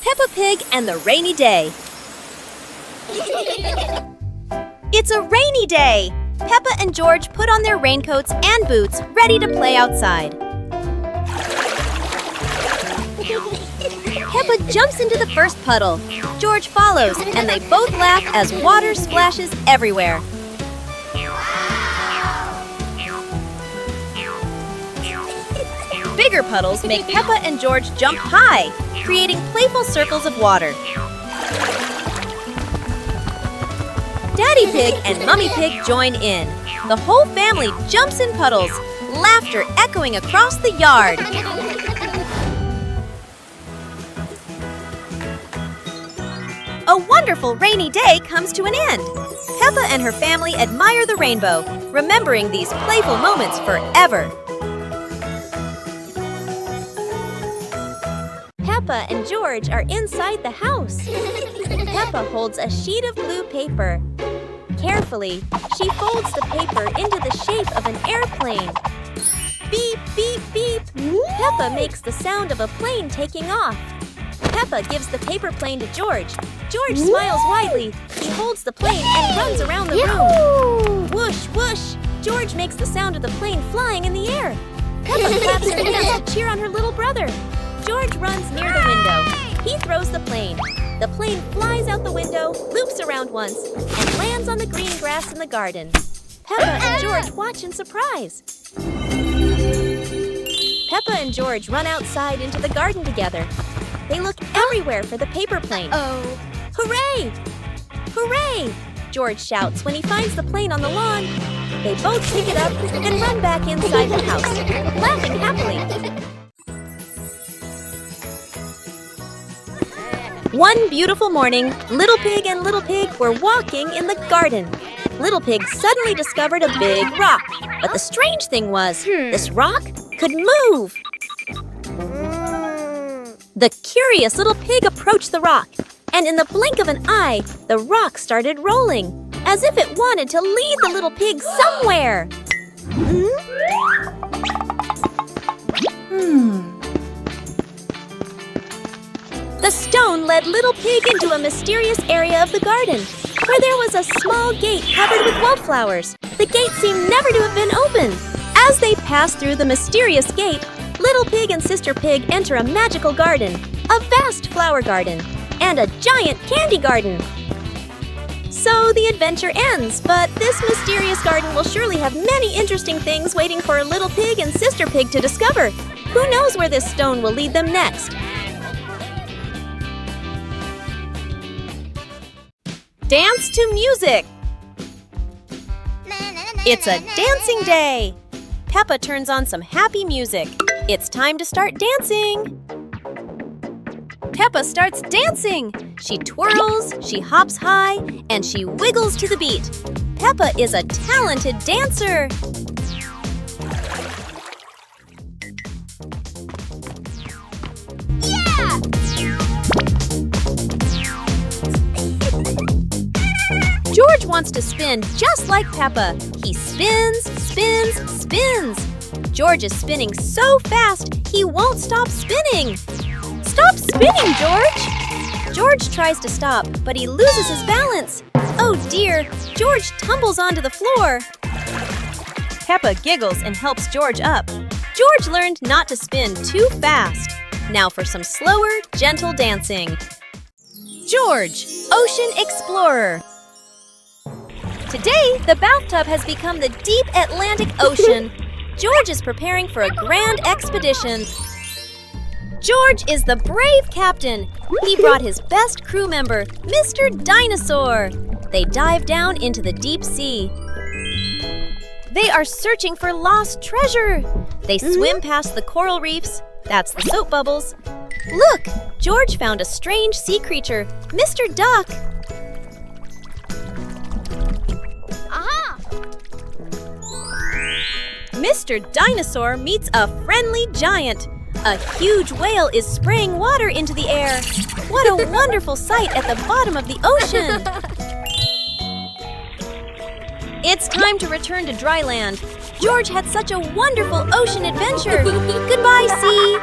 Peppa Pig and the Rainy Day. It's a rainy day! Peppa and George put on their raincoats and boots, ready to play outside. Peppa jumps into the first puddle. George follows, and they both laugh as water splashes everywhere. Bigger puddles make Peppa and George jump high, creating playful circles of water. Daddy Pig and Mummy Pig join in. The whole family jumps in puddles, laughter echoing across the yard. A wonderful rainy day comes to an end. Peppa and her family admire the rainbow, remembering these playful moments forever. Peppa and George are inside the house. Peppa holds a sheet of blue paper. Carefully, she folds the paper into the shape of an airplane. Beep, beep, beep. Peppa makes the sound of a plane taking off. Peppa gives the paper plane to George. George smiles widely. He holds the plane and runs around the room. Whoosh, whoosh. George makes the sound of the plane flying in the air. Peppa claps her hands to cheer on her little brother. George runs near the window. He throws the plane. The plane flies out the window, loops around once, and lands on the green grass in the garden. Peppa and George watch in surprise. Peppa and George run outside into the garden together. They look everywhere for the paper plane. Hooray! Hooray! George shouts when he finds the plane on the lawn. They both pick it up and run back inside the house, laughing happily. One beautiful morning, Little Pig and Little Pig were walking in the garden. Little Pig suddenly discovered a big rock. But the strange thing was, this rock could move. The curious Little Pig approached the rock, and in the blink of an eye, the rock started rolling, as if it wanted to lead the Little Pig somewhere. The stone led Little Pig into a mysterious area of the garden, where there was a small gate covered with wildflowers. The gate seemed never to have been opened. As they passed through the mysterious gate, Little Pig and Sister Pig enter a magical garden, a vast flower garden, and a giant candy garden. So the adventure ends, but this mysterious garden will surely have many interesting things waiting for Little Pig and Sister Pig to discover. Who knows where this stone will lead them next? Dance to music! It's a dancing day! Peppa turns on some happy music. It's time to start dancing! Peppa starts dancing! She twirls, she hops high, and she wiggles to the beat. Peppa is a talented dancer! Yeah! George wants to spin just like Peppa. He spins, spins, spins. George is spinning so fast, he won't stop spinning. Stop spinning, George! George tries to stop, but he loses his balance. Oh dear, George tumbles onto the floor. Peppa giggles and helps George up. George learned not to spin too fast. Now for some slower, gentle dancing. George, Ocean Explorer. Today, the bathtub has become the deep Atlantic Ocean. George is preparing for a grand expedition. George is the brave captain. He brought his best crew member, Mr. Dinosaur. They dive down into the deep sea. They are searching for lost treasure. They swim past the coral reefs. That's the soap bubbles. Look, George found a strange sea creature, Mr. Duck. Mr. Dinosaur meets a friendly giant. A huge whale is spraying water into the air. What a wonderful sight at the bottom of the ocean! It's time to return to dry land. George had such a wonderful ocean adventure. Goodbye, sea!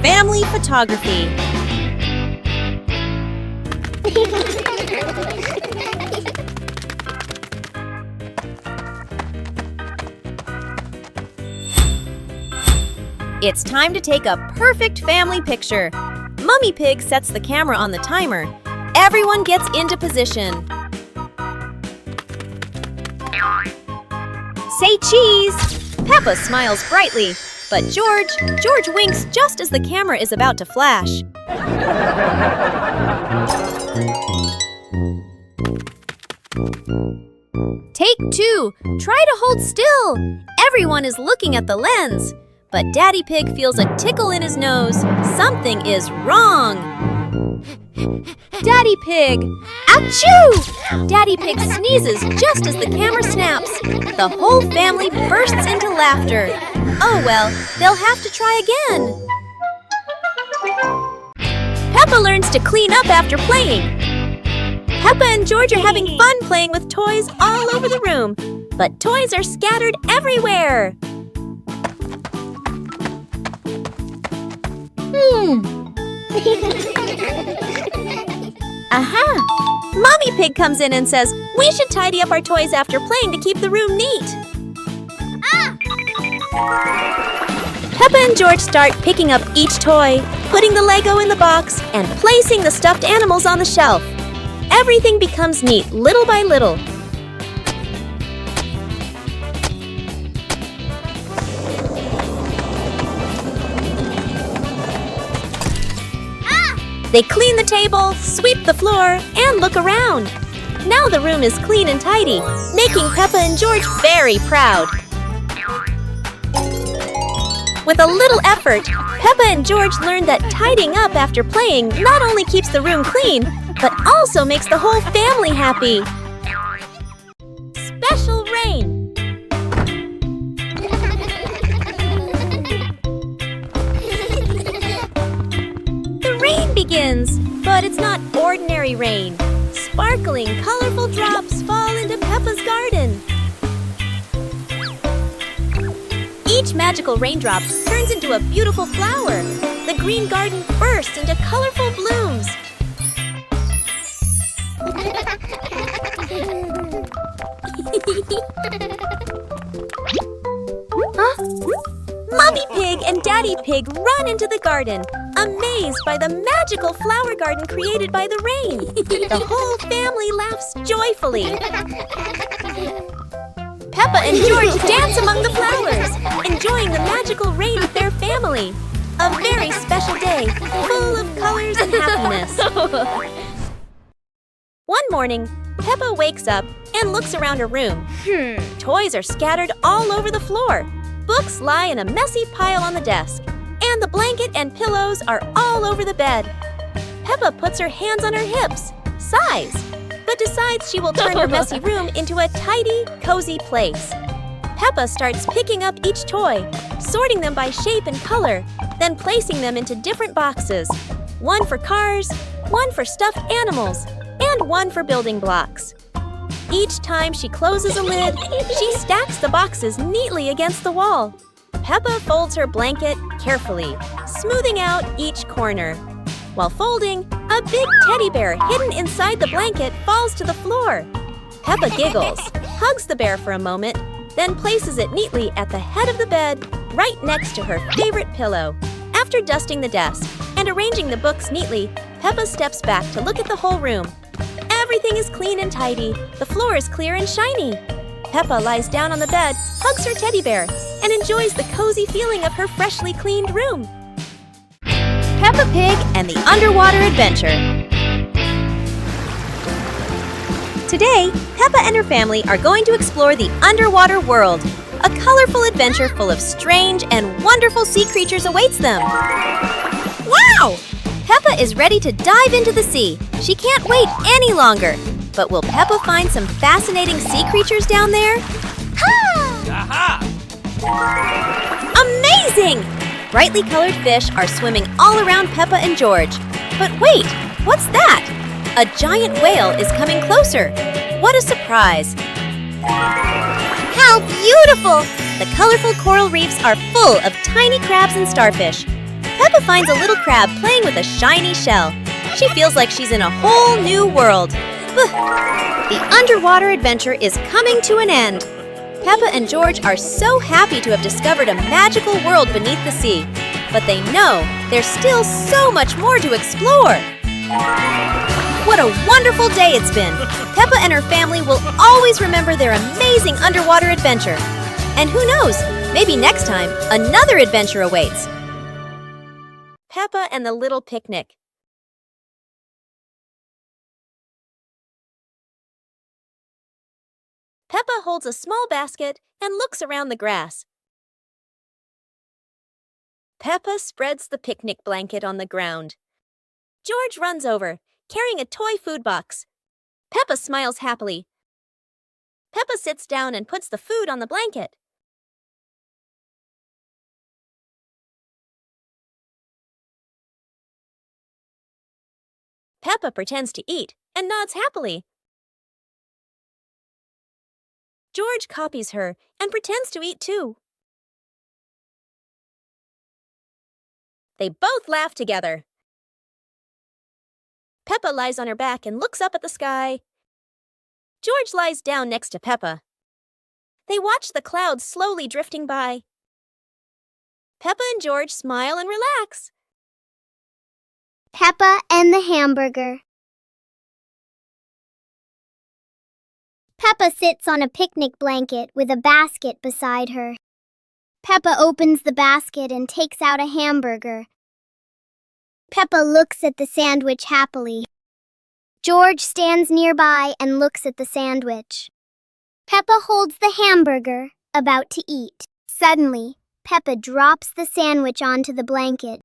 family photography. It's time to take a perfect family picture. Mummy Pig sets the camera on the timer. Everyone gets into position. Say cheese! Peppa smiles brightly, but George winks just as the camera is about to flash. Take 2. Try to hold still. Everyone is looking at the lens. But Daddy Pig feels a tickle in his nose. Something is wrong. Daddy Pig! Achoo! Daddy Pig sneezes just as the camera snaps. The whole family bursts into laughter. Oh well, they'll have to try again. Peppa learns to clean up after playing. Peppa and George are having fun playing with toys all over the room. But toys are scattered everywhere. Aha! Mommy Pig comes in and says, we should tidy up our toys after playing to keep the room neat. Peppa and George start picking up each toy, putting the Lego in the box, and placing the stuffed animals on the shelf. Everything becomes neat little by little. They clean the table, sweep the floor, and look around. Now the room is clean and tidy, making Peppa and George very proud. With a little effort, Peppa and George learned that tidying up after playing not only keeps the room clean, but also makes the whole family happy. Special rain. Begins, but it's not ordinary rain. Sparkling, colorful drops fall into Peppa's garden. Each magical raindrop turns into a beautiful flower. The green garden bursts into colorful blooms. Huh? Mommy Pig and Daddy Pig run into the garden, amazed by the magical flower garden created by the rain. The whole family laughs joyfully. Peppa and George dance among the flowers, enjoying the magical rain with their family. A very special day, full of colors and happiness. One morning, Peppa wakes up and looks around her room. Toys are scattered all over the floor. Books lie in a messy pile on the desk, and the blanket and pillows are all over the bed. Peppa puts her hands on her hips, sighs, but decides she will turn her messy room into a tidy, cozy place. Peppa starts picking up each toy, sorting them by shape and color, then placing them into different boxes. One for cars, one for stuffed animals, and one for building blocks. Each time she closes a lid, she stacks the boxes neatly against the wall. Peppa folds her blanket carefully, smoothing out each corner. While folding, a big teddy bear hidden inside the blanket falls to the floor. Peppa giggles, hugs the bear for a moment, then places it neatly at the head of the bed, right next to her favorite pillow. After dusting the desk and arranging the books neatly, Peppa steps back to look at the whole room. Everything is clean and tidy. The floor is clear and shiny. Peppa lies down on the bed, hugs her teddy bear, and enjoys the cozy feeling of her freshly cleaned room. Peppa Pig and the Underwater Adventure. Today, Peppa and her family are going to explore the underwater world. A colorful adventure full of strange and wonderful sea creatures awaits them. Wow! Peppa is ready to dive into the sea. She can't wait any longer. But will Peppa find some fascinating sea creatures down there? Ha! Amazing! Brightly colored fish are swimming all around Peppa and George. But wait, what's that? A giant whale is coming closer. What a surprise! How beautiful! The colorful coral reefs are full of tiny crabs and starfish. Peppa finds a little crab playing with a shiny shell. She feels like she's in a whole new world. The underwater adventure is coming to an end. Peppa and George are so happy to have discovered a magical world beneath the sea. But they know there's still so much more to explore. What a wonderful day it's been! Peppa and her family will always remember their amazing underwater adventure. And who knows, maybe next time, another adventure awaits. Peppa and the Little Picnic. Peppa holds a small basket and looks around the grass. Peppa spreads the picnic blanket on the ground. George runs over, carrying a toy food box. Peppa smiles happily. Peppa sits down and puts the food on the blanket. Peppa pretends to eat and nods happily. George copies her and pretends to eat too. They both laugh together. Peppa lies on her back and looks up at the sky. George lies down next to Peppa. They watch the clouds slowly drifting by. Peppa and George smile and relax. Peppa and the hamburger. Peppa sits on a picnic blanket with a basket beside her. Peppa opens the basket and takes out a hamburger. Peppa looks at the sandwich happily. George stands nearby and looks at the sandwich. Peppa holds the hamburger, about to eat. Suddenly, Peppa drops the sandwich onto the blanket.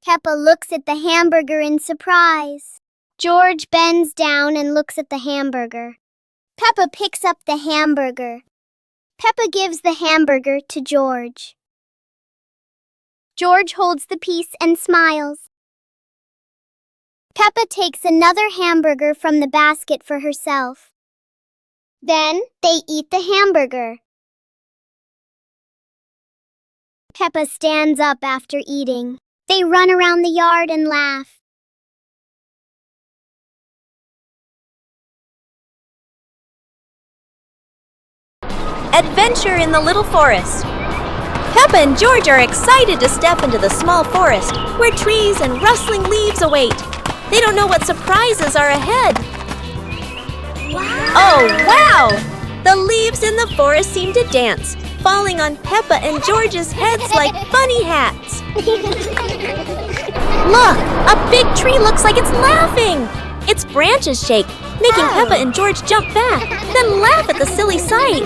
Peppa looks at the hamburger in surprise. George bends down and looks at the hamburger. Peppa picks up the hamburger. Peppa gives the hamburger to George. George holds the piece and smiles. Peppa takes another hamburger from the basket for herself. Then they eat the hamburger. Peppa stands up after eating. They run around the yard and laugh. Adventure in the Little Forest. Peppa and George are excited to step into the small forest where trees and rustling leaves await. They don't know what surprises are ahead. Wow! Oh, wow! The leaves in the forest seem to dance, falling on Peppa and George's heads like funny hats. Look! A big tree looks like it's laughing! Its branches shake, making Peppa and George jump back, then laugh at the silly sight.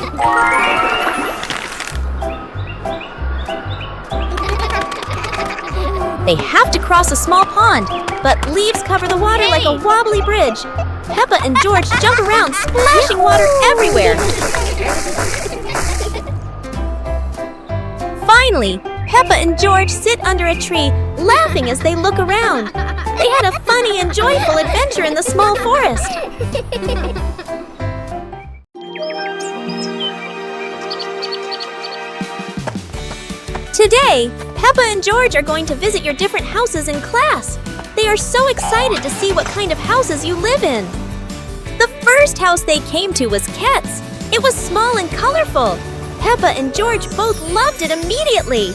They have to cross a small pond, but leaves cover the water like a wobbly bridge. Peppa and George jump around, splashing water everywhere. Finally, Peppa and George sit under a tree, laughing as they look around. They had a funny and joyful adventure in the small forest. Today, Peppa and George are going to visit your different houses in class. They are so excited to see what kind of houses you live in. The first house they came to was Ket's. It was small and colorful. Peppa and George both loved it immediately.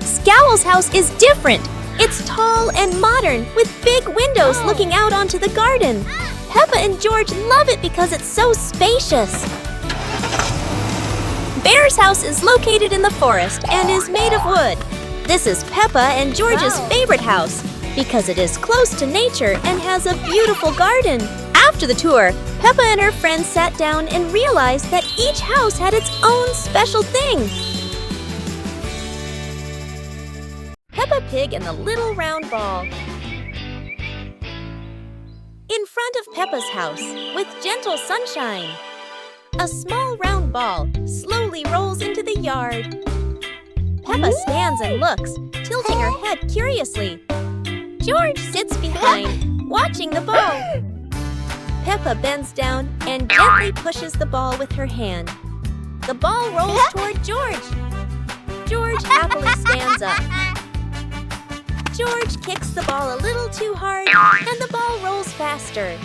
Scowl's house is different. It's tall and modern, with big windows looking out onto the garden. Peppa and George love it because it's so spacious. Bear's house is located in the forest and is made of wood. This is Peppa and George's favorite house because it is close to nature and has a beautiful garden. After the tour, Peppa and her friends sat down and realized that each house had its own special thing. Peppa Pig and the Little Round Ball. In front of Peppa's house, with gentle sunshine, a small round ball slowly rolls into the yard. Peppa stands and looks, tilting her head curiously. George sits behind, watching the ball. Peppa bends down and gently pushes the ball with her hand. The ball rolls toward George. George happily stands up. George kicks the ball a little too hard, and the ball rolls faster.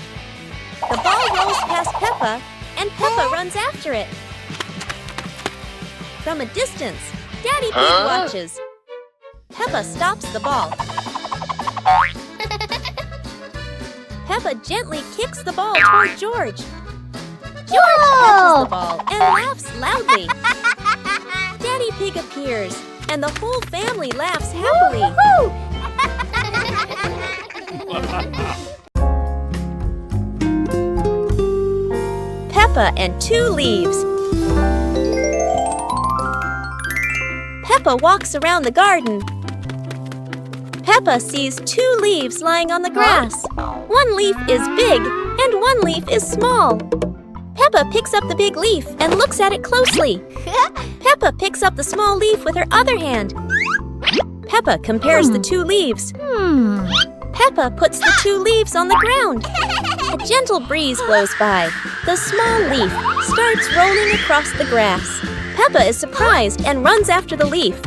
The ball rolls past Peppa, and Peppa runs after it. From a distance, Daddy Pig watches. Peppa stops the ball. Peppa gently kicks the ball toward George. George catches the ball and laughs loudly. Daddy Pig appears, and the whole family laughs happily. Peppa and 2 leaves. Peppa walks around the garden. Peppa sees 2 leaves lying on the grass. One leaf is big and one leaf is small. Peppa picks up the big leaf and looks at it closely. Peppa picks up the small leaf with her other hand. Peppa compares the 2 leaves. Peppa puts the 2 leaves on the ground. A gentle breeze blows by. The small leaf starts rolling across the grass. Peppa is surprised and runs after the leaf.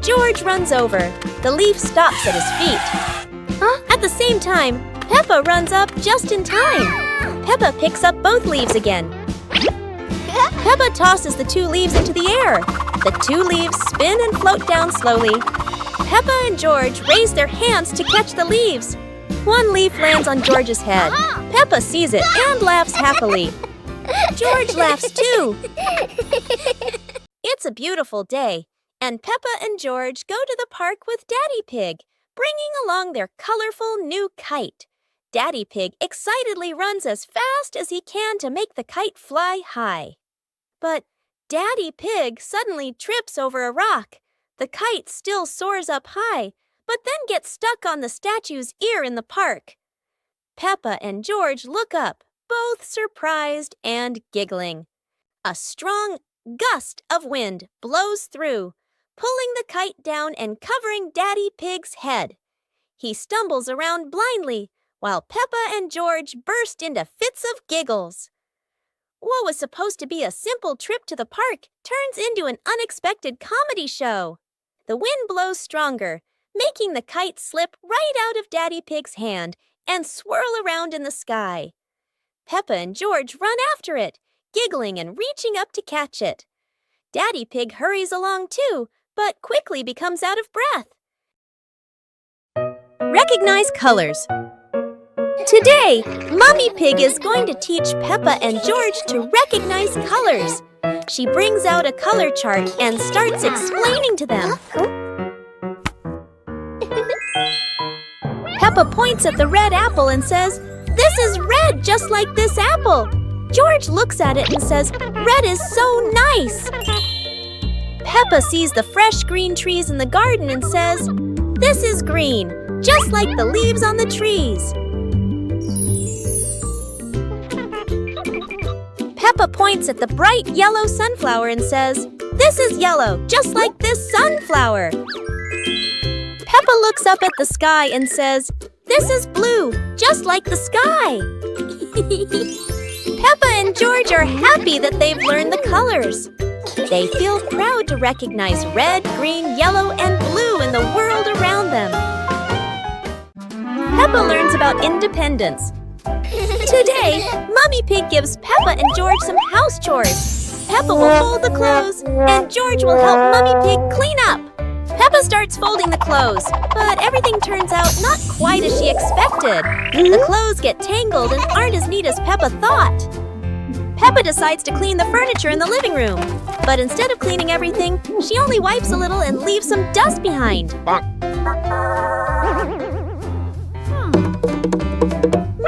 George runs over. The leaf stops at his feet. At the same time, Peppa runs up just in time. Peppa picks up both leaves again. Peppa tosses the 2 leaves into the air. The 2 leaves spin and float down slowly. Peppa and George raise their hands to catch the leaves. One leaf lands on George's head. Peppa sees it and laughs happily. George laughs too. It's a beautiful day, and Peppa and George go to the park with Daddy Pig, bringing along their colorful new kite. Daddy Pig excitedly runs as fast as he can to make the kite fly high. But Daddy Pig suddenly trips over a rock. The kite still soars up high, but then gets stuck on the statue's ear in the park. Peppa and George look up, both surprised and giggling. A strong gust of wind blows through, pulling the kite down and covering Daddy Pig's head. He stumbles around blindly, while Peppa and George burst into fits of giggles. What was supposed to be a simple trip to the park turns into an unexpected comedy show. The wind blows stronger, making the kite slip right out of Daddy Pig's hand and swirl around in the sky. Peppa and George run after it, giggling and reaching up to catch it. Daddy Pig hurries along too, but quickly becomes out of breath. Recognize colors. Today, Mummy Pig is going to teach Peppa and George to recognize colors. She brings out a color chart and starts explaining to them. Peppa points at the red apple and says, "This is red just like this apple." George looks at it and says, "Red is so nice." Peppa sees the fresh green trees in the garden and says, "This is green, just like the leaves on the trees." Peppa points at the bright yellow sunflower and says, "This is yellow, just like this sunflower." Peppa looks up at the sky and says, "This is blue, just like the sky." Peppa and George are happy that they've learned the colors. They feel proud to recognize red, green, yellow, and blue in the world around them. Peppa learns about independence. Today, Mummy Pig gives Peppa and George some house chores. Peppa will fold the clothes, and George will help Mummy Pig clean up. Peppa starts folding the clothes, but everything turns out not quite as she expected. The clothes get tangled and aren't as neat as Peppa thought. Peppa decides to clean the furniture in the living room, but instead of cleaning everything, she only wipes a little and leaves some dust behind.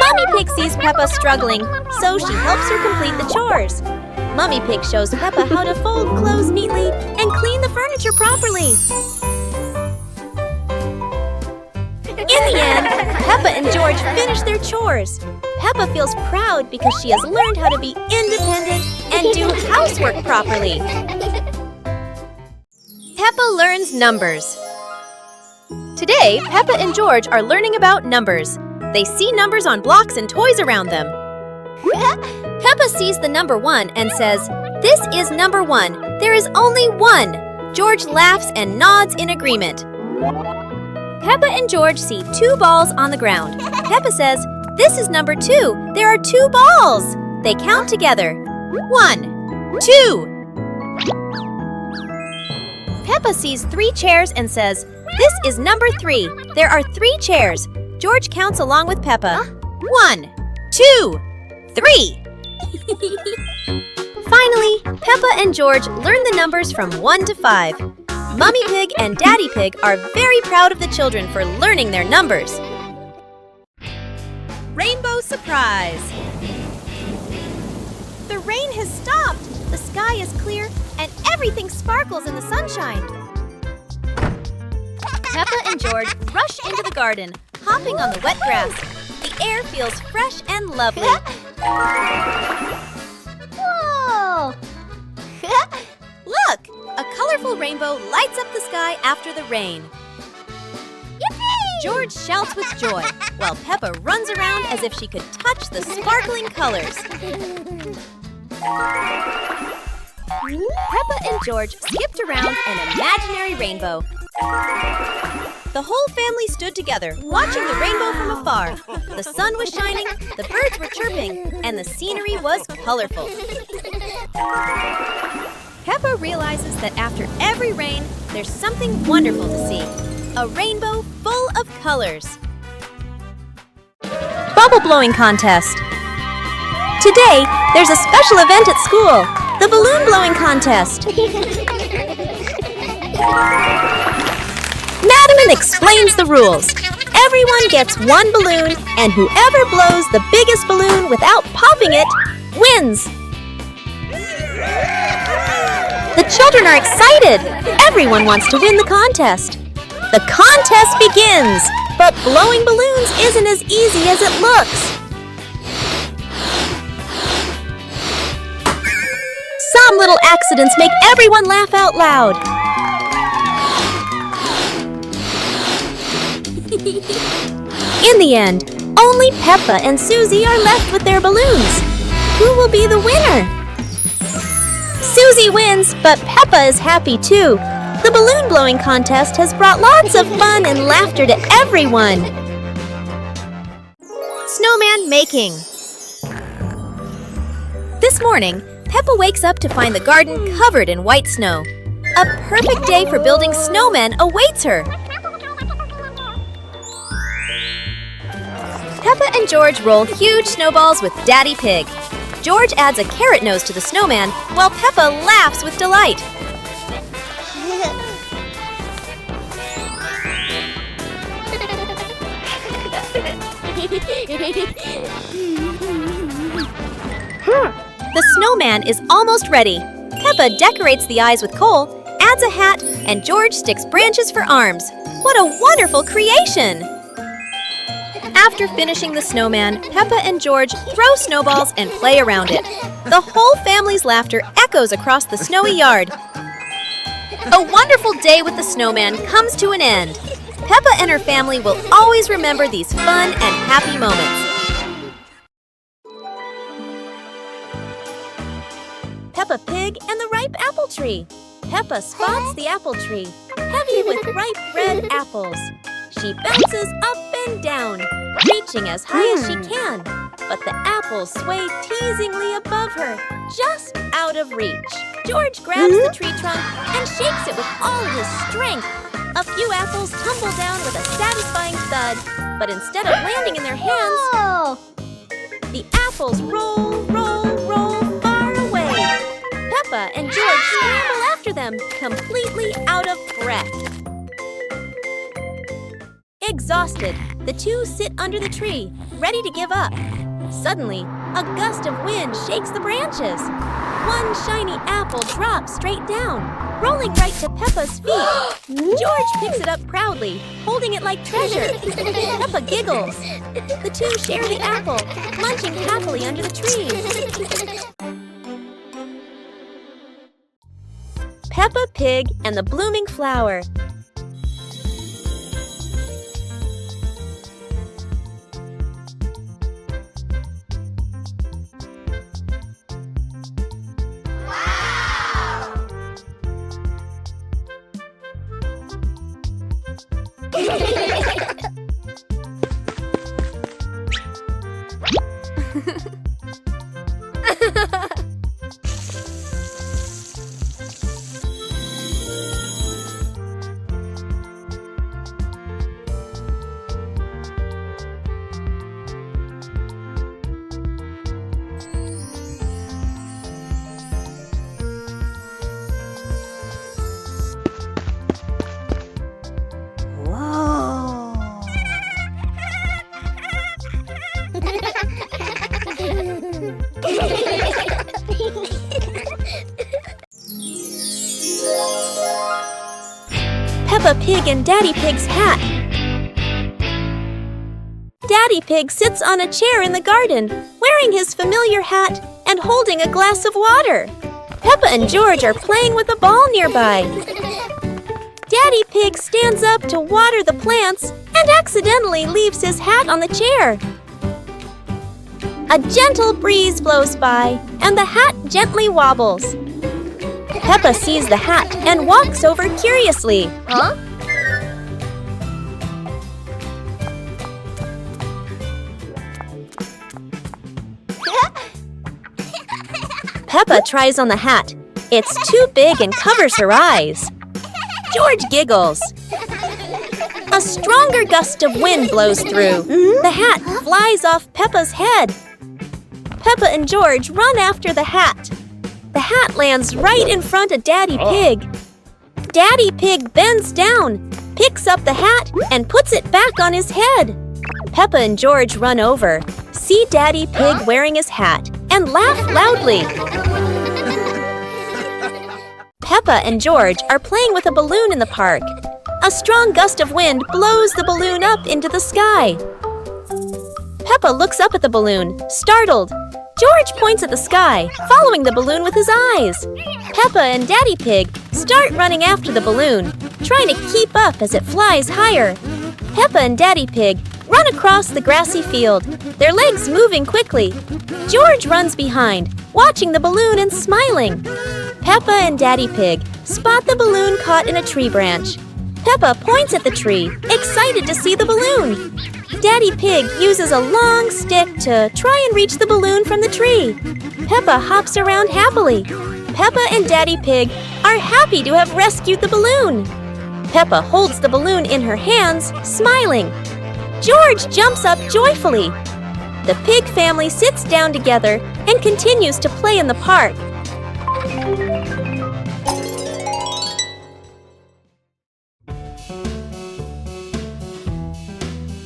Mummy Pig sees Peppa struggling, so she helps her complete the chores. Mummy Pig shows Peppa how to fold clothes neatly and clean the furniture properly. In the end, Peppa and George finish their chores. Peppa feels proud because she has learned how to be independent and do housework properly. Peppa learns numbers. Today, Peppa and George are learning about numbers. They see numbers on blocks and toys around them. Peppa sees the number 1 and says, "This is number 1. There is only 1." George laughs and nods in agreement. Peppa and George see 2 balls on the ground. Peppa says, "This is number 2. There are 2 balls." They count together. 1, 2. Peppa sees 3 chairs and says, "This is number 3. There are 3 chairs." George counts along with Peppa. 1, 2, 3. Finally, Peppa and George learn the numbers from 1 to 5. Mummy Pig and Daddy Pig are very proud of the children for learning their numbers. Rainbow surprise! The rain has stopped. The sky is clear and everything sparkles in the sunshine. Peppa and George rush into the garden, hopping on the wet grass. The air feels fresh and lovely. Whoa! Look! A colorful rainbow lights up the sky after the rain. Yippee! George shouts with joy, while Peppa runs around as if she could touch the sparkling colors. Peppa and George skipped around an imaginary rainbow. The whole family stood together, watching the rainbow from afar. The sun was shining, the birds were chirping, and the scenery was colorful. Peppa realizes that after every rain, there's something wonderful to see. A rainbow full of colors. Bubble blowing contest. Today, there's a special event at school, the balloon blowing contest. Madam explains the rules. Everyone gets 1 balloon, and whoever blows the biggest balloon without popping it wins. The children are excited. Everyone wants to win the contest. The contest begins, but blowing balloons isn't as easy as it looks. Some little accidents make everyone laugh out loud. In the end, only Peppa and Susie are left with their balloons. Who will be the winner? Susie wins, but Peppa is happy too. The balloon blowing contest has brought lots of fun and laughter to everyone. Snowman making. This morning, Peppa wakes up to find the garden covered in white snow. A perfect day for building snowmen awaits her. Peppa and George roll huge snowballs with Daddy Pig. George adds a carrot nose to the snowman, while Peppa laughs with delight. The snowman is almost ready. Peppa decorates the eyes with coal, adds a hat, and George sticks branches for arms. What a wonderful creation! After finishing the snowman, Peppa and George throw snowballs and play around it. The whole family's laughter echoes across the snowy yard. A wonderful day with the snowman comes to an end. Peppa and her family will always remember these fun and happy moments. Peppa Pig and the ripe apple tree. Peppa spots the apple tree, heavy with ripe red apples. She bounces up and down, reaching as high as she can. But the apples sway teasingly above her, just out of reach. George grabs the tree trunk and shakes it with all his strength. A few apples tumble down with a satisfying thud, but instead of landing in their hands, the apples roll, roll, roll far away. Peppa and George scramble after them, completely out of breath. Exhausted, the two sit under the tree, ready to give up. Suddenly, a gust of wind shakes the branches. One shiny apple drops straight down, rolling right to Peppa's feet. George picks it up proudly, holding it like treasure. Peppa giggles. The two share the apple, munching happily under the tree. Peppa Pig and the blooming flower. Peppa Pig and Daddy Pig's hat. Daddy Pig sits on a chair in the garden, wearing his familiar hat and holding a glass of water. Peppa and George are playing with a ball nearby. Daddy Pig stands up to water the plants and accidentally leaves his hat on the chair. A gentle breeze blows by and the hat gently wobbles. Peppa sees the hat and walks over curiously. Huh? Peppa tries on the hat. It's too big and covers her eyes. George giggles. A stronger gust of wind blows through. The hat flies off Peppa's head. Peppa and George run after the hat. The hat lands right in front of Daddy Pig. Daddy Pig bends down, picks up the hat, and puts it back on his head. Peppa and George run over, see Daddy Pig wearing his hat, and laugh loudly. Peppa and George are playing with a balloon in the park. A strong gust of wind blows the balloon up into the sky. Peppa looks up at the balloon, startled. George points at the sky, following the balloon with his eyes. Peppa and Daddy Pig start running after the balloon, trying to keep up as it flies higher. Peppa and Daddy Pig run across the grassy field, their legs moving quickly. George runs behind, watching the balloon and smiling. Peppa and Daddy Pig spot the balloon caught in a tree branch. Peppa points at the tree, excited to see the balloon. Daddy Pig uses a long stick to try and reach the balloon from the tree. Peppa hops around happily. Peppa and Daddy Pig are happy to have rescued the balloon. Peppa holds the balloon in her hands, smiling. George jumps up joyfully. The pig family sits down together and continues to play in the park.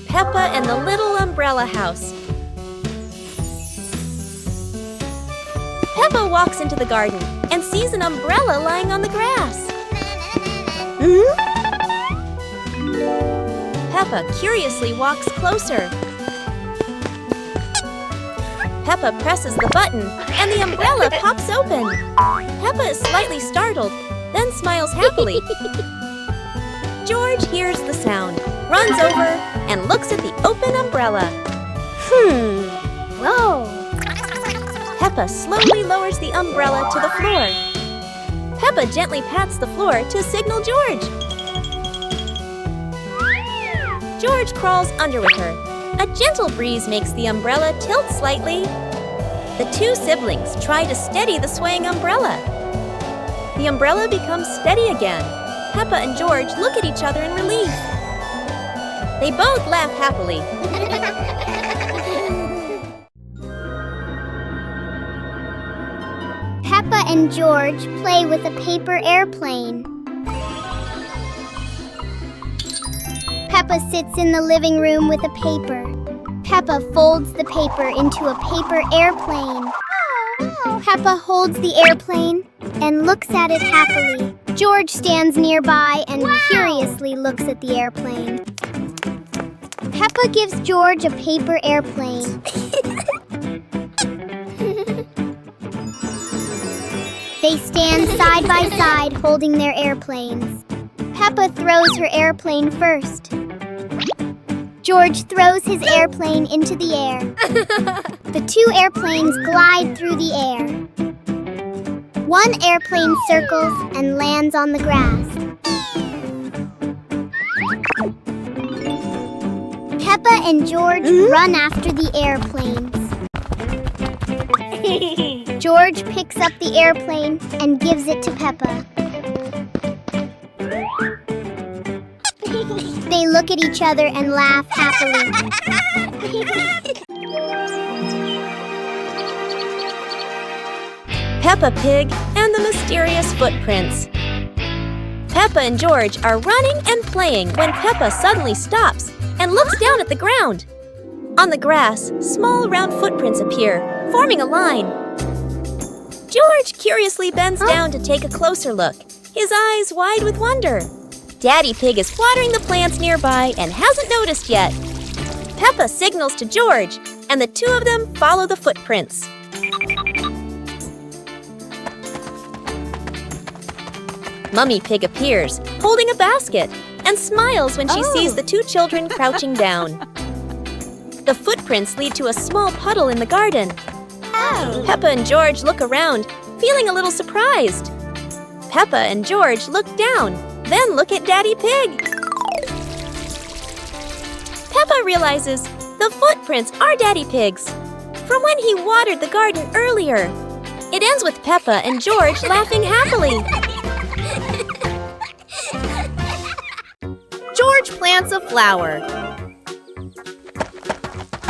Peppa and the Little Umbrella House. Peppa walks into the garden and sees an umbrella lying on the grass. Peppa curiously walks closer. Peppa presses the button and the umbrella pops open. Peppa is slightly startled, then smiles happily. George hears the sound, runs over, and looks at the open umbrella. Whoa! Peppa slowly lowers the umbrella to the floor. Peppa gently pats the floor to signal George. George crawls under with her. A gentle breeze makes the umbrella tilt slightly. The two siblings try to steady the swaying umbrella. The umbrella becomes steady again. Peppa and George look at each other in relief. They both laugh happily. Peppa and George play with a paper airplane. Peppa sits in the living room with a paper. Peppa folds the paper into a paper airplane. Peppa holds the airplane and looks at it happily. George stands nearby and curiously looks at the airplane. Peppa gives George a paper airplane. They stand side by side holding their airplanes. Peppa throws her airplane first. George throws his airplane into the air. The two airplanes glide through the air. One airplane circles and lands on the grass. Peppa and George run after the airplanes. George picks up the airplane and gives it to Peppa. They look at each other and laugh happily. Peppa Pig and the Mysterious Footprints. Peppa and George are running and playing when Peppa suddenly stops and looks down at the ground. On the grass, small round footprints appear, forming a line. George curiously bends down to take a closer look, his eyes wide with wonder. Daddy Pig is watering the plants nearby and hasn't noticed yet. Peppa signals to George, and the two of them follow the footprints. Mummy Pig appears, holding a basket, and smiles when she sees the two children crouching down. The footprints lead to a small puddle in the garden. Peppa and George look around, feeling a little surprised. Peppa and George look down, then look at Daddy Pig. Peppa realizes the footprints are Daddy Pig's, from when he watered the garden earlier. It ends with Peppa and George laughing happily. George plants a flower.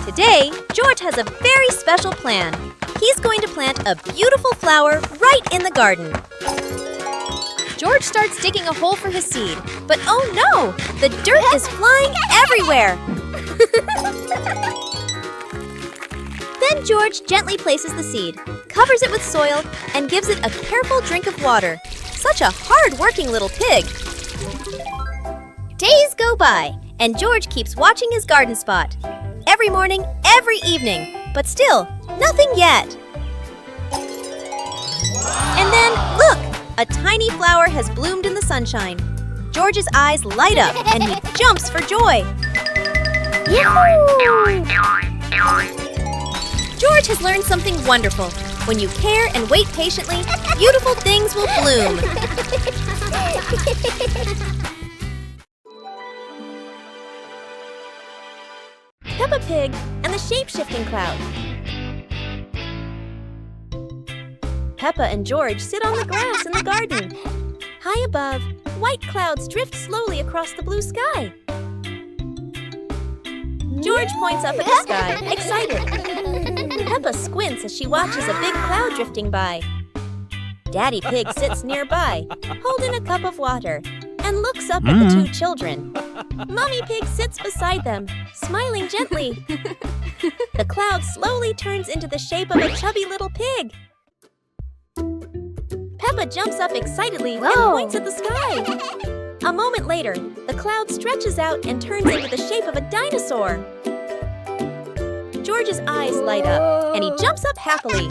Today, George has a very special plan. He's going to plant a beautiful flower right in the garden. George starts digging a hole for his seed, but oh no! The dirt is flying everywhere! Then George gently places the seed, covers it with soil, and gives it a careful drink of water. Such a hard-working little pig! Days go by, and George keeps watching his garden spot. Every morning, every evening, but still, nothing yet. And then, look! A tiny flower has bloomed in the sunshine. George's eyes light up, and he jumps for joy. Yahoo! George has learned something wonderful. When you care and wait patiently, beautiful things will bloom. Peppa Pig and the shape-shifting cloud. Peppa and George sit on the grass in the garden. High above, white clouds drift slowly across the blue sky. George points up at the sky, excited. Peppa squints as she watches a big cloud drifting by. Daddy Pig sits nearby, holding a cup of water, and looks up at the two children. Mummy Pig sits beside them, smiling gently. The cloud slowly turns into the shape of a chubby little pig. Peppa jumps up excitedly and points at the sky. A moment later, the cloud stretches out and turns into the shape of a dinosaur. George's eyes light up, and he jumps up happily.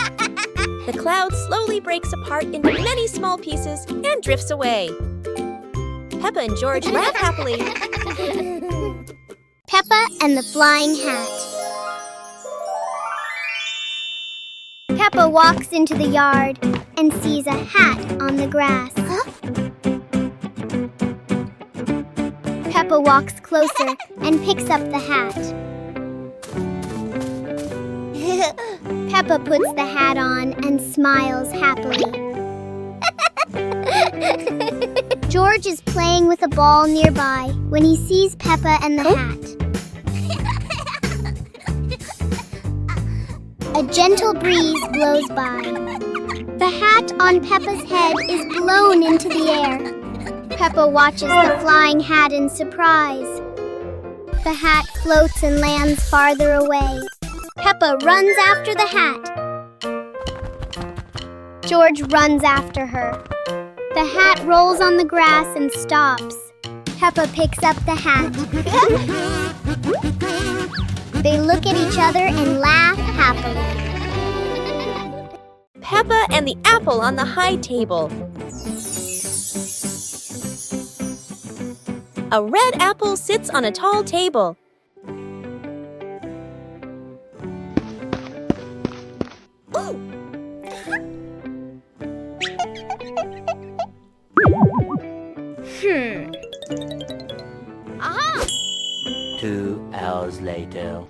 The cloud slowly breaks apart into many small pieces and drifts away. Peppa and George laugh happily. Peppa and the Flying Hat. Peppa walks into the yard and sees a hat on the grass. Peppa walks closer and picks up the hat. Peppa puts the hat on and smiles happily. George is playing with a ball nearby when he sees Peppa and the hat. A gentle breeze blows by. The hat on Peppa's head is blown into the air. Peppa watches the flying hat in surprise. The hat floats and lands farther away. Peppa runs after the hat. George runs after her. The hat rolls on the grass and stops. Peppa picks up the hat. They look at each other and laugh happily. Peppa and the apple on the high table. A red apple sits on a tall table. Ooh. Aha! 2 hours later.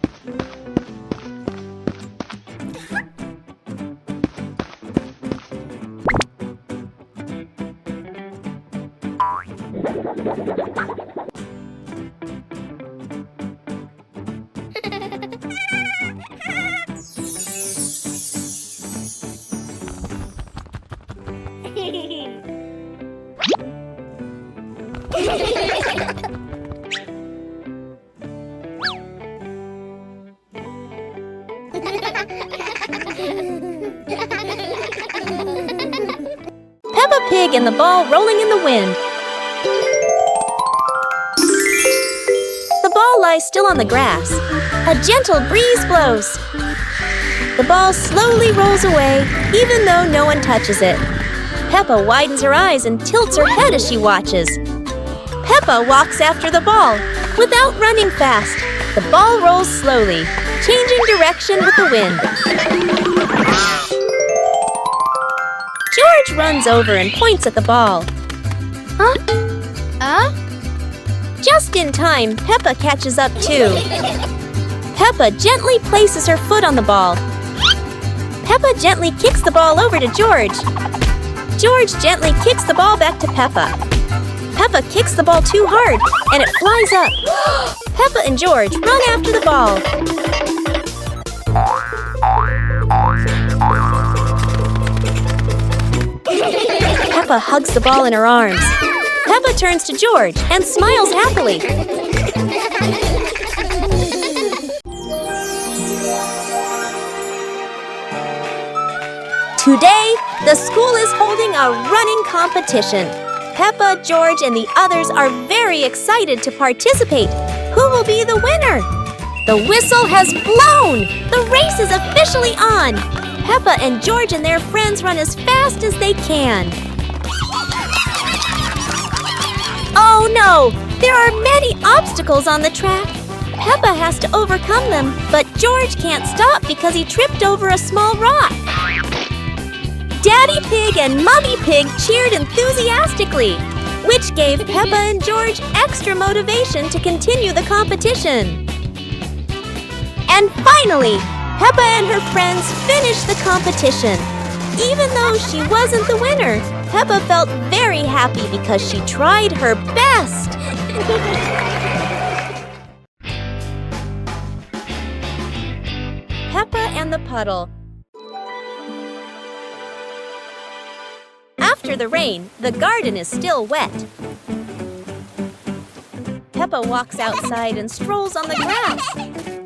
Peppa Pig and the ball rolling in the wind. The ball lies still on the grass. A gentle breeze blows. The ball slowly rolls away, even though no one touches it. Peppa widens her eyes and tilts her head as she watches. Peppa walks after the ball, without running fast. The ball rolls slowly, changing direction with the wind. George runs over and points at the ball. Just in time, Peppa catches up too. Peppa gently places her foot on the ball. Peppa gently kicks the ball over to George. George gently kicks the ball back to Peppa. Peppa kicks the ball too hard, and it flies up. Peppa and George run after the ball. Peppa hugs the ball in her arms. Peppa turns to George and smiles happily. Today, the school is holding a running competition. Peppa, George, and the others are very excited to participate. Who will be the winner? The whistle has blown! The race is officially on! Peppa and George and their friends run as fast as they can. Oh no! There are many obstacles on the track. Peppa has to overcome them, but George can't stop because he tripped over a small rock. Daddy Pig and Mummy Pig cheered enthusiastically, which gave Peppa and George extra motivation to continue the competition. And finally, Peppa and her friends finished the competition. Even though she wasn't the winner, Peppa felt very happy because she tried her best. Peppa and the Puddle. After the rain, the garden is still wet. Peppa walks outside and strolls on the grass.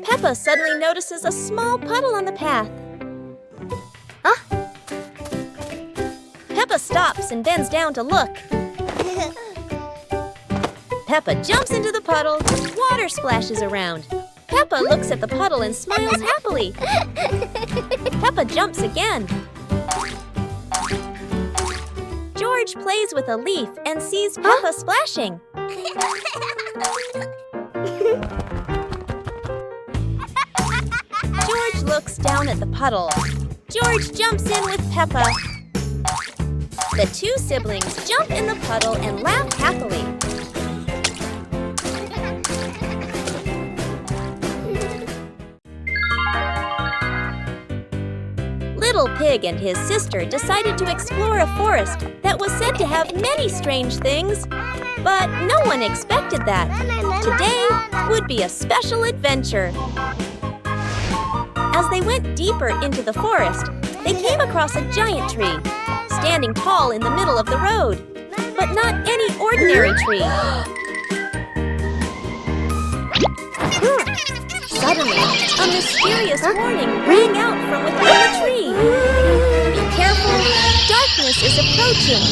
Peppa suddenly notices a small puddle on the path. Peppa stops and bends down to look. Peppa jumps into the puddle. Water splashes around. Peppa looks at the puddle and smiles happily. Peppa jumps again. George plays with a leaf and sees Peppa splashing. George looks down at the puddle. George jumps in with Peppa. The two siblings jump in the puddle and laugh happily. Little Pig and his sister decided to explore a forest that was said to have many strange things, but no one expected that. Today would be a special adventure. As they went deeper into the forest, they came across a giant tree, standing tall in the middle of the road, but not any ordinary tree. Suddenly, a mysterious warning rang out from within the tree. Be careful, darkness is approaching,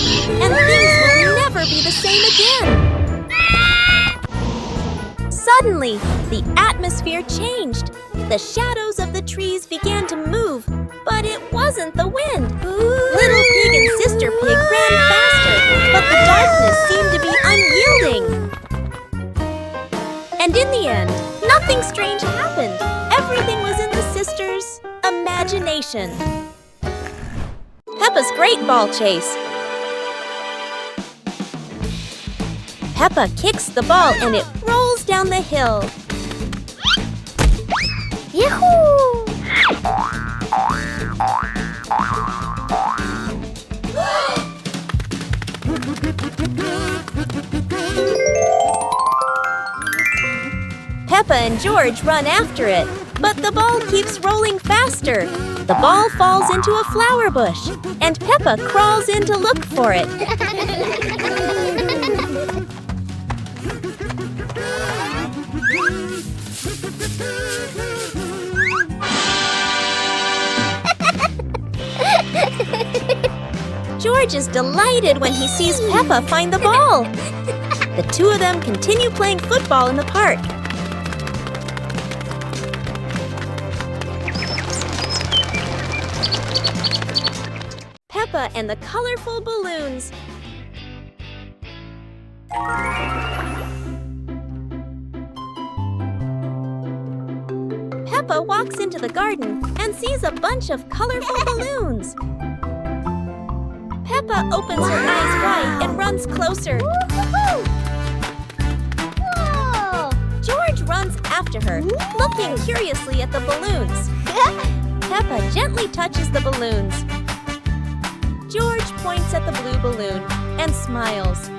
and things will never be the same again. Suddenly, the atmosphere changed. The shadows of the trees began to move, but it wasn't the wind. Little Pig and Sister Pig ran faster, but the darkness seemed to be unyielding. And in the end, nothing strange happened. Everything was in the sisters' imagination. Peppa's Great Ball Chase. Peppa kicks the ball and it rolls down the hill. Yahoo! Peppa and George run after it, but the ball keeps rolling faster. The ball falls into a flower bush, and Peppa crawls in to look for it. George is delighted when he sees Peppa find the ball. The two of them continue playing football in the park. Peppa and the colorful balloons. Peppa walks into the garden and sees a bunch of colorful balloons. Peppa opens her eyes wide and runs closer. Whoa! George runs after her, looking curiously at the balloons. Peppa gently touches the balloons. George points at the blue balloon and smiles.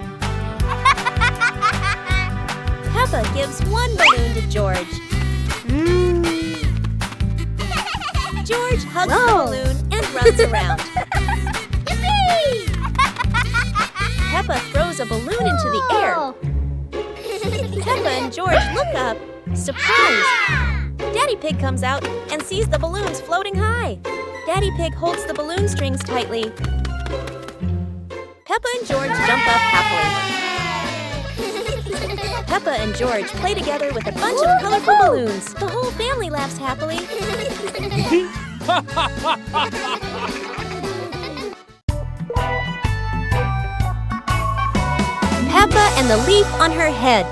Peppa gives one balloon to George. George hugs the balloon and runs around. Peppa throws a balloon into the air. Peppa and George look up, surprised. Daddy Pig comes out and sees the balloons floating high. Daddy Pig holds the balloon strings tightly. Peppa and George jump up happily. Peppa and George play together with a bunch of colorful balloons. The whole family laughs happily. Peppa and the leaf on her head.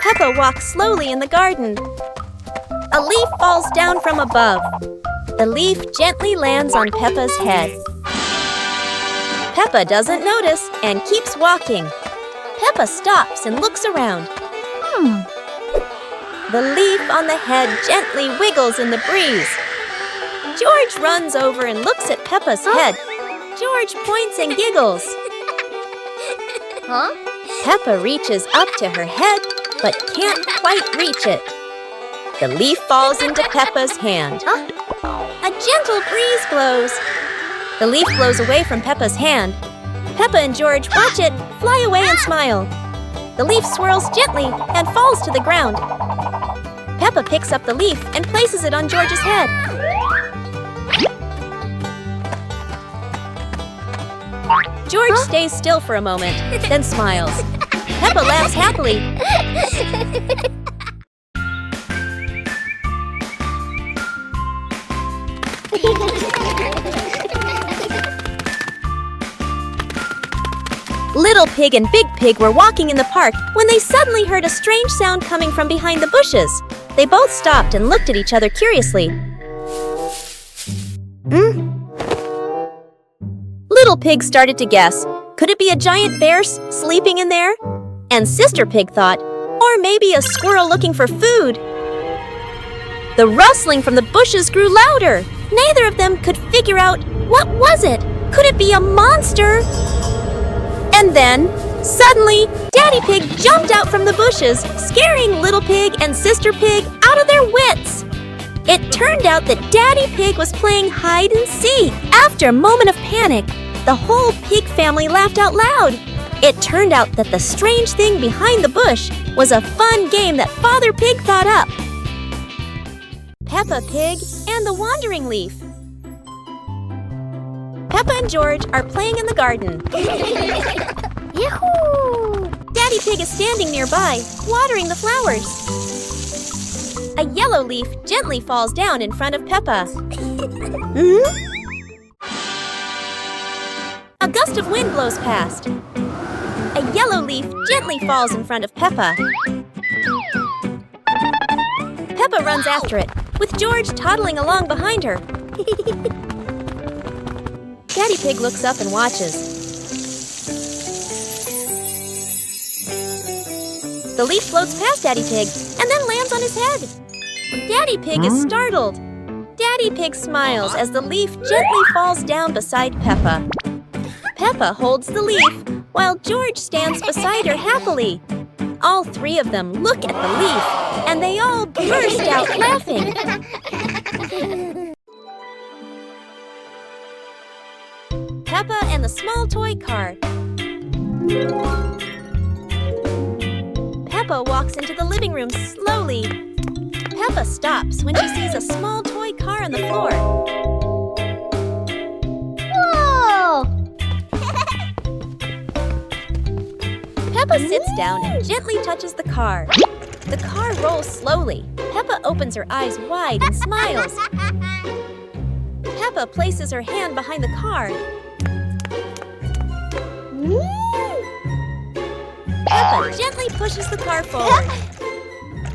Peppa walks slowly in the garden. A leaf falls down from above. The leaf gently lands on Peppa's head. Peppa doesn't notice and keeps walking. Peppa stops and looks around. The leaf on the head gently wiggles in the breeze. George runs over and looks at Peppa's head. George points and giggles. Peppa reaches up to her head, but can't quite reach it. The leaf falls into Peppa's hand. A gentle breeze blows. The leaf blows away from Peppa's hand. Peppa and George watch it fly away and smile. The leaf swirls gently and falls to the ground. Peppa picks up the leaf and places it on George's head. George stays still for a moment, then smiles. Peppa laughs happily. Little Pig and Big Pig were walking in the park when they suddenly heard a strange sound coming from behind the bushes. They both stopped and looked at each other curiously. Little Pig started to guess. Could it be a giant bear sleeping in there? And Sister Pig thought, or maybe a squirrel looking for food. The rustling from the bushes grew louder. Neither of them could figure out what was it. Could it be a monster? And then, suddenly, Daddy Pig jumped out from the bushes, scaring Little Pig and Sister Pig out of their wits. It turned out that Daddy Pig was playing hide and seek. After a moment of panic, the whole pig family laughed out loud. It turned out that the strange thing behind the bush was a fun game that Father Pig thought up. Peppa Pig and the Wandering Leaf. Peppa and George are playing in the garden. Yahoo! Daddy Pig is standing nearby, watering the flowers. A yellow leaf gently falls down in front of Peppa. A gust of wind blows past. A yellow leaf gently falls in front of Peppa. Peppa runs after it, with George toddling along behind her. Daddy Pig looks up and watches. The leaf floats past Daddy Pig and then lands on his head. Daddy Pig is startled. Daddy Pig smiles as the leaf gently falls down beside Peppa. Peppa holds the leaf, while George stands beside her happily. All three of them look at the leaf, and they all burst out laughing. Peppa and the small toy car. Peppa walks into the living room slowly. Peppa stops when she sees a small toy car on the floor. Peppa sits down and gently touches the car. The car rolls slowly. Peppa opens her eyes wide and smiles. Peppa places her hand behind the car. Peppa gently pushes the car forward.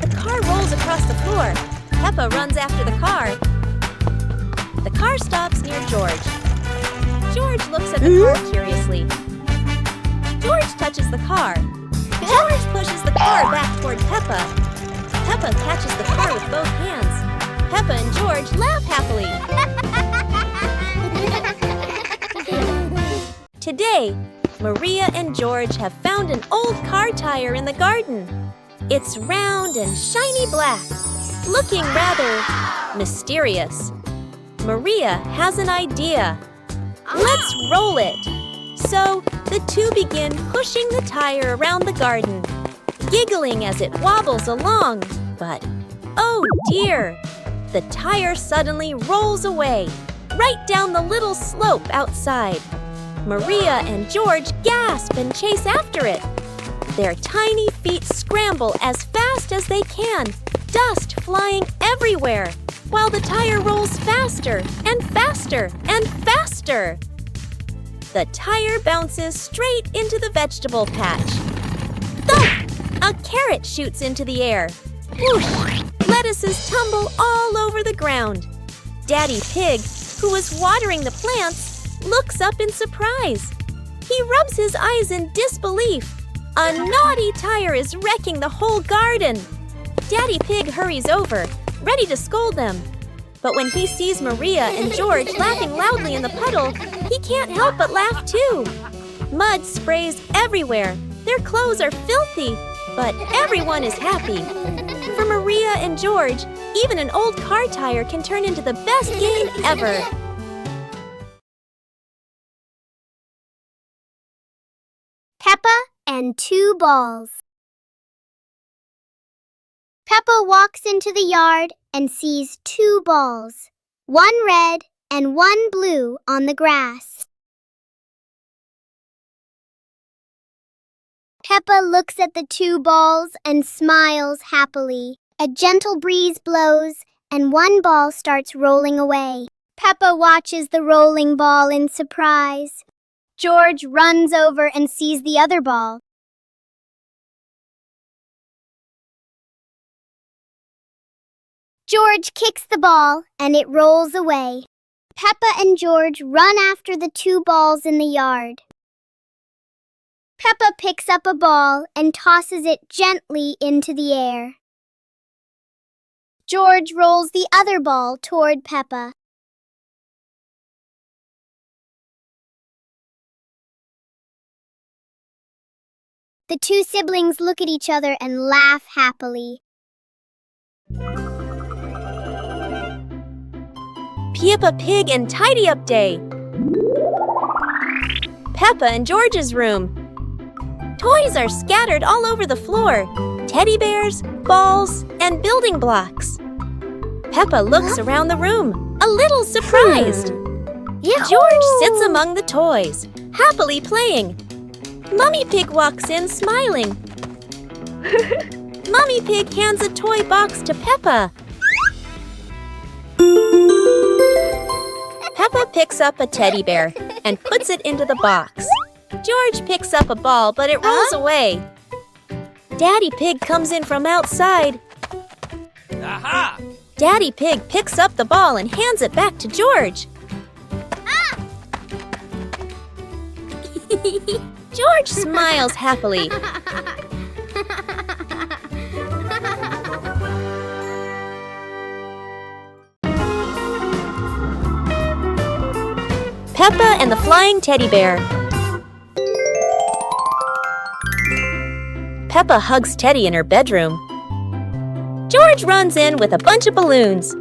The car rolls across the floor. Peppa runs after the car. The car stops near George. George looks at the car curiously. George touches the car. George pushes the car back toward Peppa. Peppa catches the car with both hands. Peppa and George laugh happily. Today, Maria and George have found an old car tire in the garden. It's round and shiny black, looking rather mysterious. Maria has an idea. Let's roll it. So the two begin pushing the tire around the garden, giggling as it wobbles along. But, oh dear, the tire suddenly rolls away, right down the little slope outside. Maria and George gasp and chase after it. Their tiny feet scramble as fast as they can, dust flying everywhere, while the tire rolls faster and faster and faster. The tire bounces straight into the vegetable patch. Thump! A carrot shoots into the air. Whoosh! Lettuces tumble all over the ground. Daddy Pig, who was watering the plants, looks up in surprise. He rubs his eyes in disbelief. A naughty tire is wrecking the whole garden. Daddy Pig hurries over, ready to scold them. But when he sees Maria and George laughing loudly in the puddle, he can't help but laugh too. Mud sprays everywhere. Their clothes are filthy, but everyone is happy. For Maria and George, even an old car tire can turn into the best game ever. Peppa and two balls. Peppa walks into the yard and sees two balls, one red and one blue on the grass. Peppa looks at the two balls and smiles happily. A gentle breeze blows and one ball starts rolling away. Peppa watches the rolling ball in surprise. George runs over and sees the other ball. George kicks the ball and it rolls away. Peppa and George run after the two balls in the yard. Peppa picks up a ball and tosses it gently into the air. George rolls the other ball toward Peppa. The two siblings look at each other and laugh happily. Peppa Pig and Tidy Up Day. Peppa and George's room. Toys are scattered all over the floor. Teddy bears, balls, and building blocks. Peppa looks around the room, a little surprised. George sits among the toys, happily playing. Mummy Pig walks in smiling. Mummy Pig hands a toy box to Peppa. Peppa picks up a teddy bear and puts it into the box. George picks up a ball, but it rolls away. Daddy Pig comes in from outside. Aha! Daddy Pig picks up the ball and hands it back to George. George smiles happily. Peppa and the Flying Teddy Bear. Peppa hugs Teddy in her bedroom. George runs in with a bunch of balloons.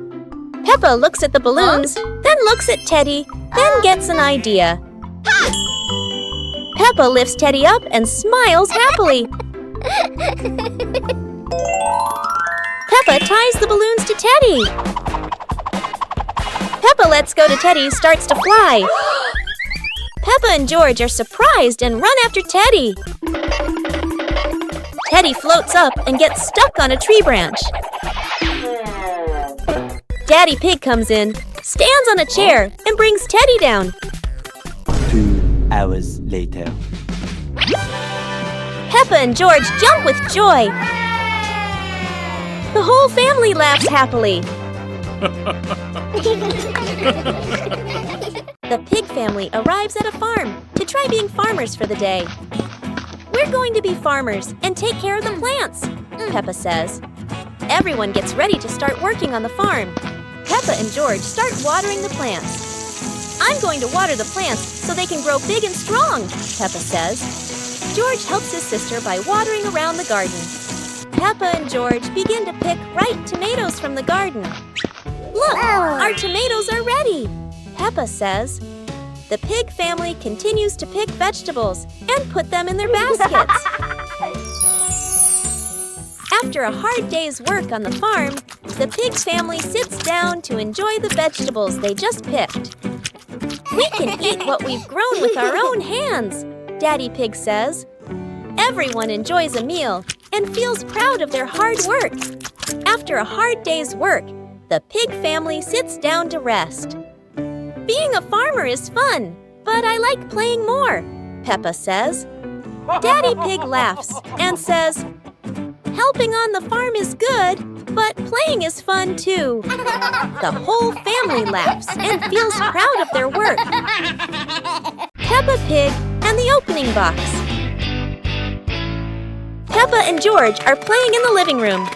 Peppa looks at the balloons, then looks at Teddy, then gets an idea. Peppa lifts Teddy up and smiles happily. Peppa ties the balloons to Teddy. Peppa lets go to Teddy, starts to fly. Peppa and George are surprised and run after Teddy. Teddy floats up and gets stuck on a tree branch. Daddy Pig comes in, stands on a chair, and brings Teddy down. 2 hours later. Peppa and George jump with joy. The whole family laughs happily. The pig family arrives at a farm to try being farmers for the day. We're going to be farmers and take care of the plants, Peppa says. Everyone gets ready to start working on the farm. Peppa and George start watering the plants. I'm going to water the plants so they can grow big and strong, Peppa says. George helps his sister by watering around the garden. Peppa and George begin to pick ripe tomatoes from the garden. Look, our tomatoes are ready, Peppa says. The pig family continues to pick vegetables and put them in their baskets. After a hard day's work on the farm, the pig family sits down to enjoy the vegetables they just picked. We can eat what we've grown with our own hands, Daddy Pig says. Everyone enjoys a meal and feels proud of their hard work. After a hard day's work, the pig family sits down to rest. Being a farmer is fun, but I like playing more, Peppa says. Daddy Pig laughs and says, helping on the farm is good, but playing is fun too. The whole family laughs and feels proud of their work. Peppa Pig and the opening box. Peppa and George are playing in the living room.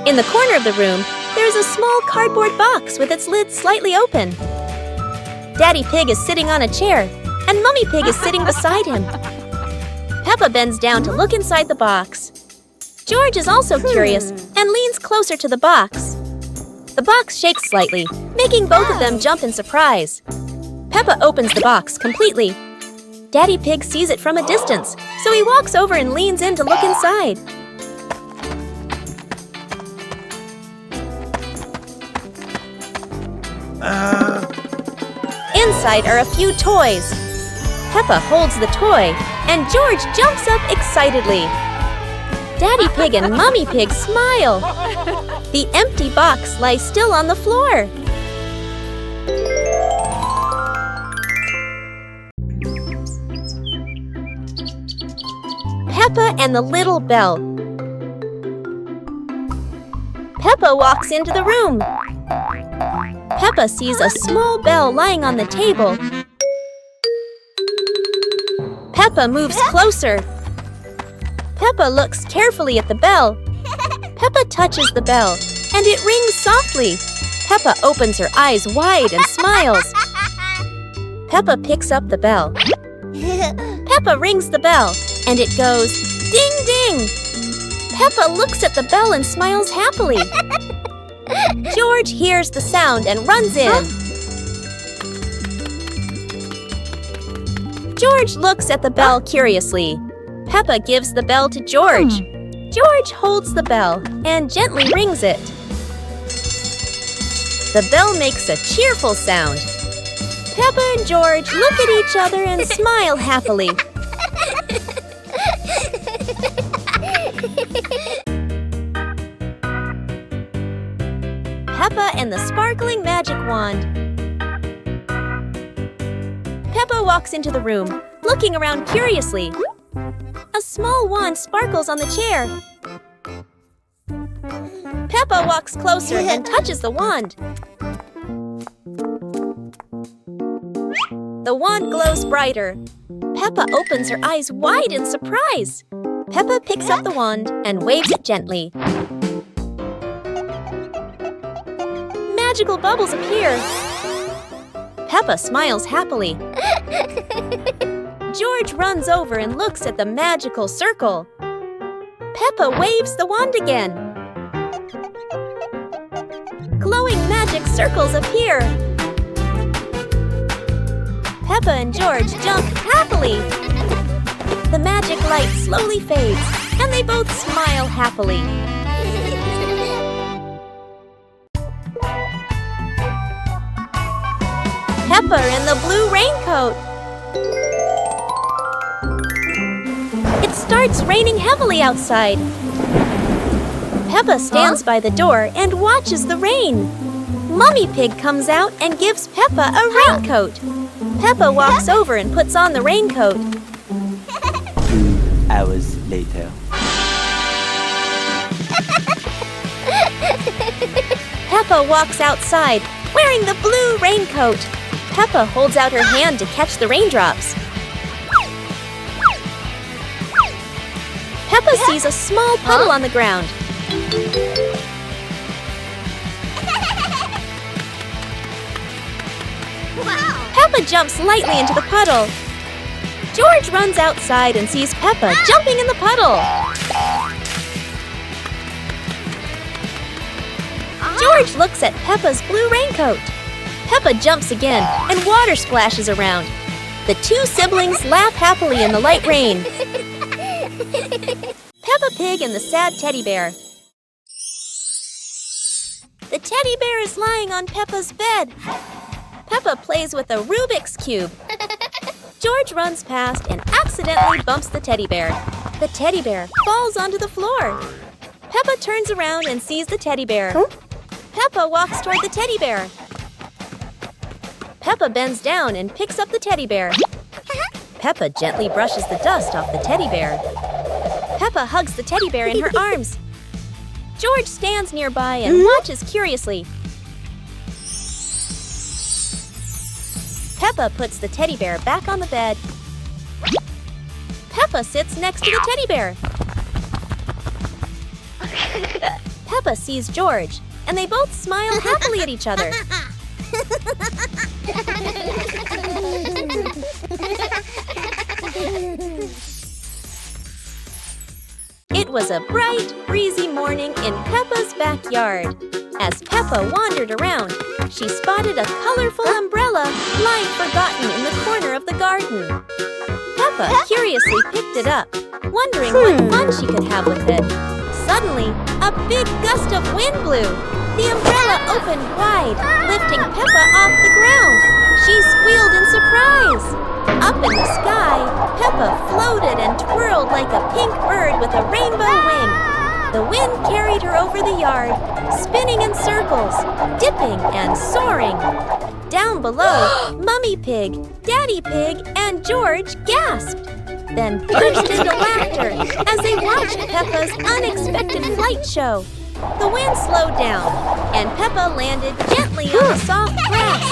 In the corner of the room, there is a small cardboard box with its lid slightly open. Daddy Pig is sitting on a chair, and Mummy Pig is sitting beside him. Peppa bends down to look inside the box. George is also curious and leans closer to the box. The box shakes slightly, making both of them jump in surprise. Peppa opens the box completely. Daddy Pig sees it from a distance, so he walks over and leans in to look inside. Inside are a few toys. Peppa holds the toy, and George jumps up excitedly. Daddy Pig and Mummy Pig smile. The empty box lies still on the floor. Peppa and the Little Bell. Peppa walks into the room. Peppa sees a small bell lying on the table. Peppa moves closer. Peppa looks carefully at the bell. Peppa touches the bell, and it rings softly. Peppa opens her eyes wide and smiles. Peppa picks up the bell. Peppa rings the bell, and it goes ding ding. Peppa looks at the bell and smiles happily. George hears the sound and runs in. George looks at the bell curiously. Peppa gives the bell to George. George holds the bell and gently rings it. The bell makes a cheerful sound. Peppa and George look at each other and smile happily. Peppa and the sparkling magic wand. Peppa walks into the room, looking around curiously. A small wand sparkles on the chair. Peppa walks closer and touches the wand. The wand glows brighter. Peppa opens her eyes wide in surprise. Peppa picks up the wand and waves it gently. Magical bubbles appear. Peppa smiles happily. George runs over and looks at the magical circle. Peppa waves the wand again. Glowing magic circles appear. Peppa and George jump happily. The magic light slowly fades, and they both smile happily. Peppa in the blue raincoat. It's starts raining heavily outside. Peppa stands by the door and watches the rain. Mummy Pig comes out and gives Peppa a raincoat. Peppa walks over and puts on the raincoat. 2 hours later. Peppa walks outside, wearing the blue raincoat. Peppa holds out her hand to catch the raindrops. Peppa sees a small puddle on the ground. Peppa jumps lightly into the puddle. George runs outside and sees Peppa jumping in the puddle. George looks at Peppa's blue raincoat. Peppa jumps again and water splashes around. The two siblings laugh happily in the light rain. Peppa Pig and the sad teddy bear. The teddy bear is lying on Peppa's bed. Peppa plays with a Rubik's Cube. George runs past and accidentally bumps the teddy bear. The teddy bear falls onto the floor. Peppa turns around and sees the teddy bear. Peppa walks toward the teddy bear. Peppa bends down and picks up the teddy bear. Peppa gently brushes the dust off the teddy bear. Peppa hugs the teddy bear in her arms. George stands nearby and watches curiously. Peppa puts the teddy bear back on the bed. Peppa sits next to the teddy bear. Peppa sees George, and they both smile happily at each other. It was a bright, breezy morning in Peppa's backyard. As Peppa wandered around, she spotted a colorful umbrella lying forgotten in the corner of the garden. Peppa curiously picked it up, wondering what fun she could have with it. Suddenly, a big gust of wind blew. The umbrella opened wide, lifting Peppa off the ground. She squealed in surprise. Up in the sky, Peppa floated and twirled like a pink bird with a rainbow wing. The wind carried her over the yard, spinning in circles, dipping and soaring. Down below, Mummy Pig, Daddy Pig, and George gasped, then burst into laughter as they watched Peppa's unexpected flight show. The wind slowed down, and Peppa landed gently on the soft grass.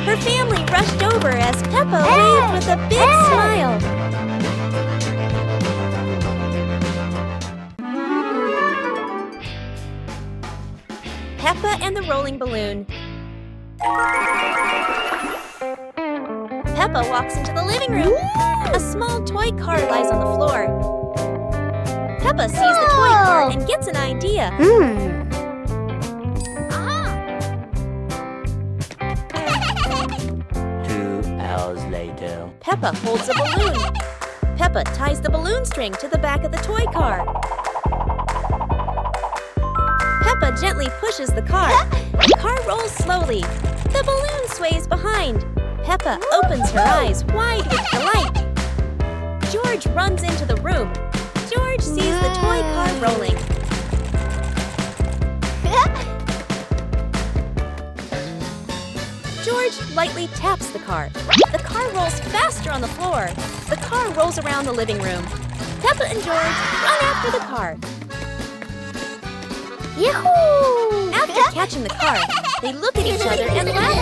Her family rushed over as Peppa waved with a big smile. Peppa and the Rolling Balloon. Peppa walks into the living room. A small toy car lies on the floor. Peppa sees the toy car and gets an idea. 2 hours later. Peppa holds a balloon. Peppa ties the balloon string to the back of the toy car. Peppa gently pushes the car. The car rolls slowly. The balloon sways behind. Peppa opens her eyes wide with delight. George runs into the room. George sees the toy car rolling. George lightly taps the car. The car rolls faster on the floor. The car rolls around the living room. Peppa and George run after the car. Yahoo! After catching the car, they look at each other and laugh